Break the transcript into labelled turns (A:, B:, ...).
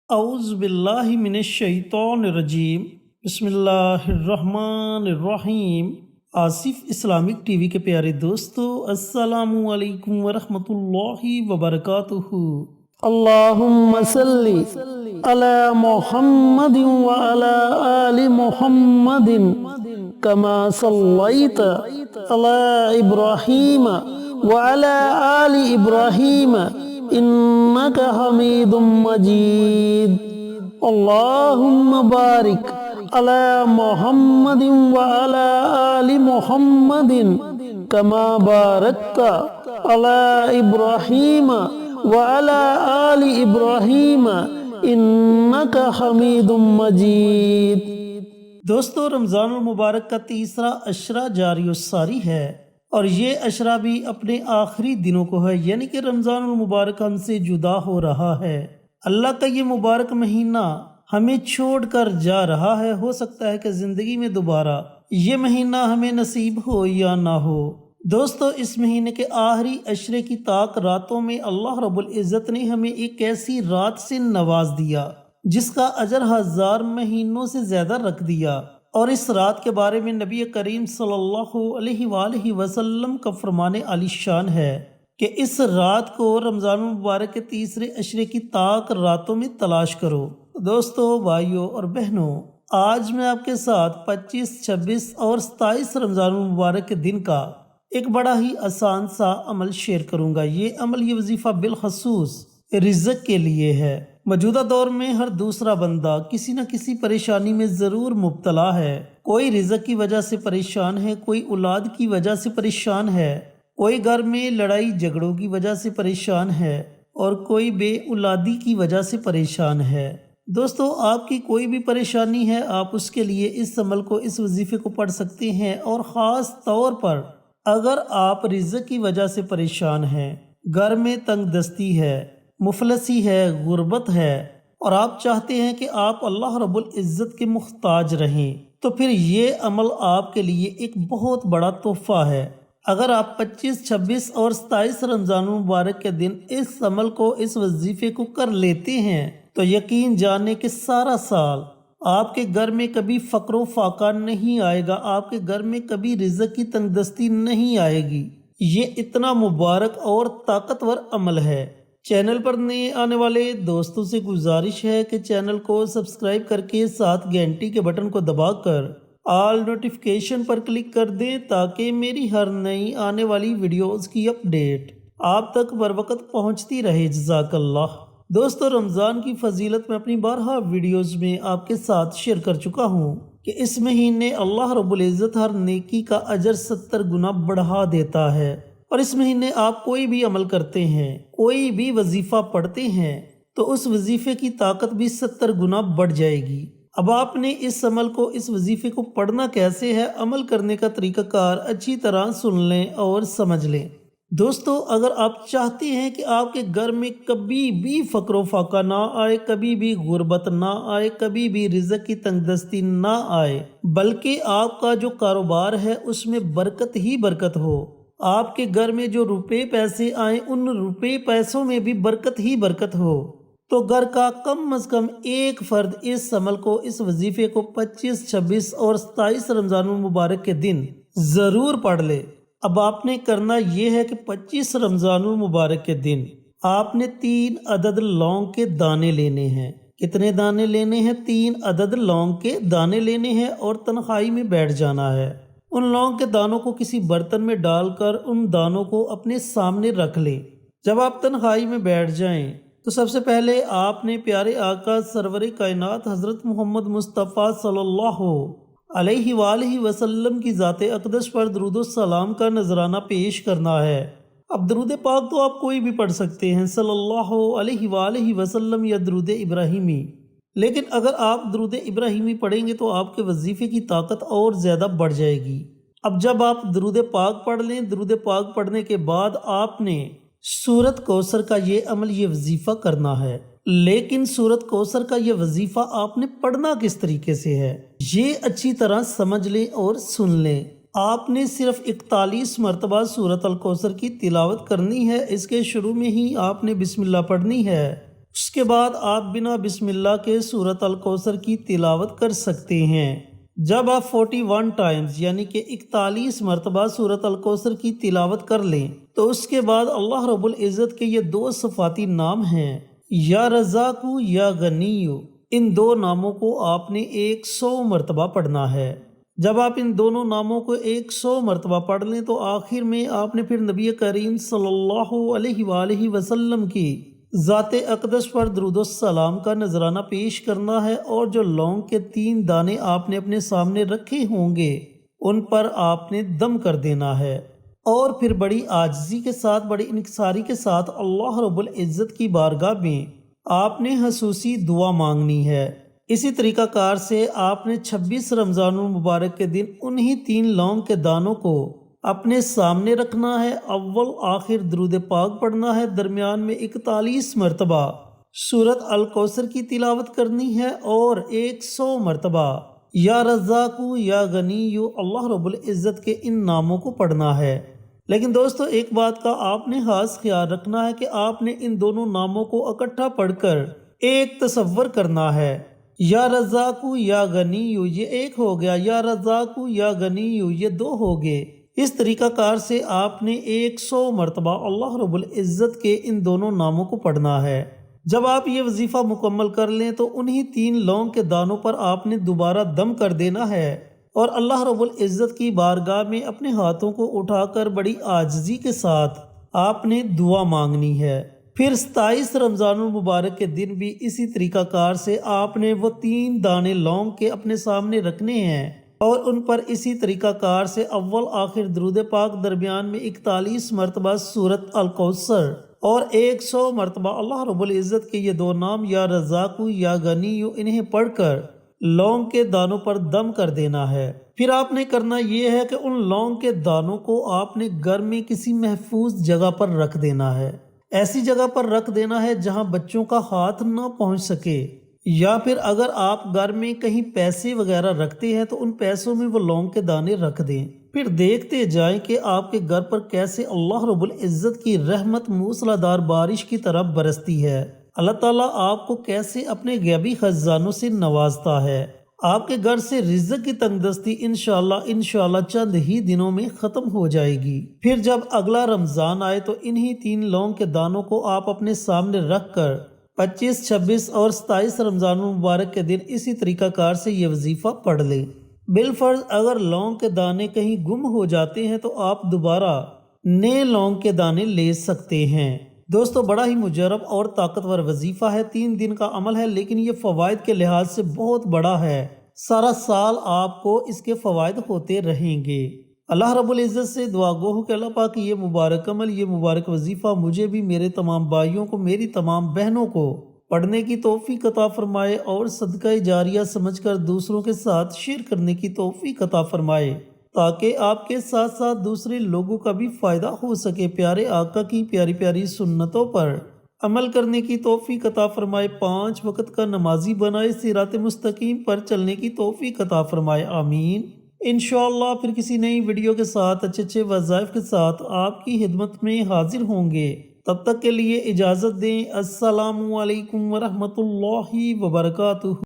A: اعوذ باللہ من الشیطان الرجیم، بسم اللہ الرحمن الرحیم۔ آصف اسلامک ٹی وی کے پیارے دوستو، السلام علیکم ورحمۃ اللہ وبرکاتہ۔ اللہم صلی علی محمد وعلی آل محمد کما صلیت علی ابراہیم وعلی آل ابراہیم انک حمید مجید۔ اللہم بارک علی محمد وعلی آل محمد کما بارکت علی ابراہیم وعلی آل ابراہیم انک حمید مجید۔ دوستو، رمضان المبارک کا تیسرا عشرہ جاری و ساری ہے، اور یہ عشرہ بھی اپنے آخری دنوں کو ہے، یعنی کہ رمضان المبارک ہم سے جدا ہو رہا ہے۔ اللہ کا یہ مبارک مہینہ ہمیں چھوڑ کر جا رہا ہے۔ ہو سکتا ہے کہ زندگی میں دوبارہ یہ مہینہ ہمیں نصیب ہو یا نہ ہو۔ دوستو، اس مہینے کے آخری عشرے کی طاق راتوں میں اللہ رب العزت نے ہمیں ایک ایسی رات سے نواز دیا جس کا اجر 1000 مہینوں سے زیادہ رکھ دیا، اور اس رات کے بارے میں نبی کریم صلی اللہ علیہ وآلہ وسلم کا فرمان عالی شان ہے کہ اس رات کو رمضان المبارک کے تیسرے عشرے کی طاق راتوں میں تلاش کرو۔ دوستو، بھائیوں اور بہنوں، آج میں آپ کے ساتھ 25، 26 اور 27 رمضان المبارک کے دن کا ایک بڑا ہی آسان سا عمل شیئر کروں گا۔ یہ عمل، یہ وظیفہ بالخصوص رزق کے لیے ہے۔ موجودہ دور میں ہر دوسرا بندہ کسی نہ کسی پریشانی میں ضرور مبتلا ہے۔ کوئی رزق کی وجہ سے پریشان ہے، کوئی اولاد کی وجہ سے پریشان ہے، کوئی گھر میں لڑائی جھگڑوں کی وجہ سے پریشان ہے، اور کوئی بے اولادی کی وجہ سے پریشان ہے۔ دوستو، آپ کی کوئی بھی پریشانی ہے، آپ اس کے لیے اس عمل کو، اس وظیفے کو پڑھ سکتے ہیں۔ اور خاص طور پر اگر آپ رزق کی وجہ سے پریشان ہیں، گھر میں تنگ دستی ہے، مفلسی ہے، غربت ہے، اور آپ چاہتے ہیں کہ آپ اللہ رب العزت کے محتاج رہیں، تو پھر یہ عمل آپ کے لیے ایک بہت بڑا تحفہ ہے۔ اگر آپ 25، 26 اور 27 رمضان المبارک کے دن اس عمل کو، اس وظیفے کو کر لیتے ہیں تو یقین جانیں کہ سارا سال آپ کے گھر میں کبھی فقر و فاقہ نہیں آئے گا، آپ کے گھر میں کبھی رزق کی تنگ دستی نہیں آئے گی۔ یہ اتنا مبارک اور طاقتور عمل ہے۔ چینل پر نئے آنے والے دوستوں سے گزارش ہے کہ چینل کو سبسکرائب کر کے ساتھ گھنٹی کے بٹن کو دبا کر آل نوٹیفیکیشن پر کلک کر دیں تاکہ میری ہر نئی آنے والی ویڈیوز کی اپڈیٹ آپ تک بر وقت پہنچتی رہے۔ جزاک اللہ۔ دوستو، رمضان کی فضیلت میں اپنی بارہا ویڈیوز میں آپ کے ساتھ شیئر کر چکا ہوں کہ اس مہینے اللہ رب العزت ہر نیکی کا اجر 70 گنا بڑھا دیتا ہے، اور اس مہینے آپ کوئی بھی عمل کرتے ہیں، کوئی بھی وظیفہ پڑھتے ہیں تو اس وظیفے کی طاقت بھی 70 گنا بڑھ جائے گی۔ اب آپ نے اس عمل کو، اس وظیفے کو پڑھنا کیسے ہے، عمل کرنے کا طریقہ کار اچھی طرح سن لیں اور سمجھ لیں۔ دوستو، اگر آپ چاہتے ہیں کہ آپ کے گھر میں کبھی بھی فقر و فاقہ نہ آئے، کبھی بھی غربت نہ آئے، کبھی بھی رزق کی تنگ دستی نہ آئے، بلکہ آپ کا جو کاروبار ہے اس میں برکت ہی برکت ہو، آپ کے گھر میں جو روپے پیسے آئیں ان روپے پیسوں میں بھی برکت ہی برکت ہو، تو گھر کا کم از کم ایک فرد اس عمل کو، اس وظیفے کو 25، 26 اور 27 رمضان المبارک کے دن ضرور پڑھ لے۔ اب آپ نے کرنا یہ ہے کہ 25 رمضان المبارک کے دن آپ نے 3 عدد لونگ کے دانے لینے ہیں۔ کتنے دانے لینے ہیں؟ 3 عدد لونگ کے دانے لینے ہیں، اور تنہائی میں بیٹھ جانا ہے۔ ان لونگ کے دانوں کو کسی برتن میں ڈال کر ان دانوں کو اپنے سامنے رکھ لیں۔ جب آپ تنہائی میں بیٹھ جائیں تو سب سے پہلے آپ نے پیارے آقا سرور کائنات حضرت محمد مصطفیٰ صلی اللہ علیہ وآلہ وسلم کی ذات اقدس پر درود و سلام کا نذرانہ پیش کرنا ہے۔ اب درود پاک تو آپ کوئی بھی پڑھ سکتے ہیں، صلی اللہ علیہ وآلہ وسلم یا درود ابراہیمی، لیکن اگر آپ درود ابراہیمی پڑھیں گے تو آپ کے وظیفے کی طاقت اور زیادہ بڑھ جائے گی۔ اب جب آپ درود پاک پڑھ لیں، درود پاک پڑھنے کے بعد آپ نے سورت کوثر کا یہ عمل، یہ وظیفہ کرنا ہے۔ لیکن سورت کوثر کا یہ وظیفہ آپ نے پڑھنا کس طریقے سے ہے، یہ اچھی طرح سمجھ لیں اور سن لیں۔ آپ نے صرف 41 مرتبہ سورت الکوثر کی تلاوت کرنی ہے۔ اس کے شروع میں ہی آپ نے بسم اللہ پڑھنی ہے، اس کے بعد آپ بنا بسم اللہ کے سورۃ الکوثر کی تلاوت کر سکتے ہیں۔ جب آپ 41 ٹائمز یعنی کہ 41 مرتبہ سورۃ الکوثر کی تلاوت کر لیں تو اس کے بعد اللہ رب العزت کے یہ 2 صفاتی نام ہیں، یا رزاق یا غنی۔ ان 2 ناموں کو آپ نے 100 مرتبہ پڑھنا ہے۔ جب آپ ان دونوں ناموں کو 100 مرتبہ پڑھ لیں تو آخر میں آپ نے پھر نبی کریم صلی اللہ علیہ وآلہ وسلم کی ذات اقدس پر درود و سلام کا نذرانہ پیش کرنا ہے، اور جو لونگ کے 3 دانے آپ نے اپنے سامنے رکھے ہوں گے ان پر آپ نے دم کر دینا ہے، اور پھر بڑی عاجزی کے ساتھ، بڑی انکساری کے ساتھ اللہ رب العزت کی بارگاہ میں آپ نے خصوصی دعا مانگنی ہے۔ اسی طریقہ کار سے آپ نے 26 رمضان المبارک کے دن انہی 3 لونگ کے دانوں کو اپنے سامنے رکھنا ہے، اول آخر درود پاک پڑھنا ہے، درمیان میں 41 مرتبہ سورۃ الکوثر کی تلاوت کرنی ہے، اور 100 مرتبہ یا رزاق یا غنی اللہ رب العزت کے ان ناموں کو پڑھنا ہے۔ لیکن دوستو ایک بات کا آپ نے خاص خیال رکھنا ہے کہ آپ نے ان دونوں ناموں کو اکٹھا پڑھ کر ایک تصور کرنا ہے۔ یا رزاق یا غنی یہ ایک ہو گیا، یا رزاق یا غنی یہ 2 ہو گئے۔ اس طریقہ کار سے آپ نے 100 مرتبہ اللہ رب العزت کے ان دونوں ناموں کو پڑھنا ہے۔ جب آپ یہ وظیفہ مکمل کر لیں تو انہی 3 لونگ کے دانوں پر آپ نے دوبارہ دم کر دینا ہے، اور اللہ رب العزت کی بارگاہ میں اپنے ہاتھوں کو اٹھا کر بڑی عاجزی کے ساتھ آپ نے دعا مانگنی ہے۔ پھر 27 رمضان المبارک کے دن بھی اسی طریقہ کار سے آپ نے وہ 3 دانے لونگ کے اپنے سامنے رکھنے ہیں، اور ان پر اسی طریقہ کار سے اول آخر درود پاک، درمیان میں 41 مرتبہ سورۃ الکوثر، اور 100 مرتبہ اللہ رب العزت کے یہ 2 نام یا رزاق یا غنی انہیں پڑھ کر لونگ کے دانوں پر دم کر دینا ہے۔ پھر آپ نے کرنا یہ ہے کہ ان لونگ کے دانوں کو آپ نے گھر میں کسی محفوظ جگہ پر رکھ دینا ہے، ایسی جگہ پر رکھ دینا ہے جہاں بچوں کا ہاتھ نہ پہنچ سکے، یا پھر اگر آپ گھر میں کہیں پیسے وغیرہ رکھتے ہیں تو ان پیسوں میں وہ لونگ کے دانے رکھ دیں، پھر دیکھتے جائیں کہ آپ کے گھر پر کیسے اللہ رب العزت کی رحمت موسلا دھار بارش کی طرح برستی ہے، اللہ تعالیٰ آپ کو کیسے اپنے غیبی خزانوں سے نوازتا ہے۔ آپ کے گھر سے رزق کی تنگ دستی انشاءاللہ چند ہی دنوں میں ختم ہو جائے گی۔ پھر جب اگلا رمضان آئے تو انہی 3 لونگ کے دانوں کو آپ اپنے سامنے رکھ کر 25، 26 اور 27 رمضان المبارک کے دن اسی طریقہ کار سے یہ وظیفہ پڑھ لیں۔ بالفرض اگر لونگ کے دانے کہیں گم ہو جاتے ہیں تو آپ دوبارہ نئے لونگ کے دانے لے سکتے ہیں۔ دوستو بڑا ہی مجرب اور طاقتور وظیفہ ہے، 3 دن کا عمل ہے، لیکن یہ فوائد کے لحاظ سے بہت بڑا ہے، سارا سال آپ کو اس کے فوائد ہوتے رہیں گے۔ اللہ رب العزت سے دعا گو ہوں کہ اللہ پاک یہ مبارک عمل، یہ مبارک وظیفہ مجھے بھی، میرے تمام بھائیوں کو، میری تمام بہنوں کو پڑھنے کی توفیق عطا فرمائے، اور صدقہ جاریہ سمجھ کر دوسروں کے ساتھ شیئر کرنے کی توفیق عطا فرمائے، تاکہ آپ کے ساتھ ساتھ دوسرے لوگوں کا بھی فائدہ ہو سکے۔ پیارے آقا کی پیاری پیاری سنتوں پر عمل کرنے کی توفیق عطا فرمائے، 5 وقت کا نمازی بنائے، صراط مستقیم پر چلنے کی توفیق عطا فرمائے، آمین۔ انشاءاللہ پھر کسی نئی ویڈیو کے ساتھ اچھے وظائف کے ساتھ آپ کی خدمت میں حاضر ہوں گے، تب تک کے لیے اجازت دیں۔ السلام علیکم ورحمۃ اللہ وبرکاتہ۔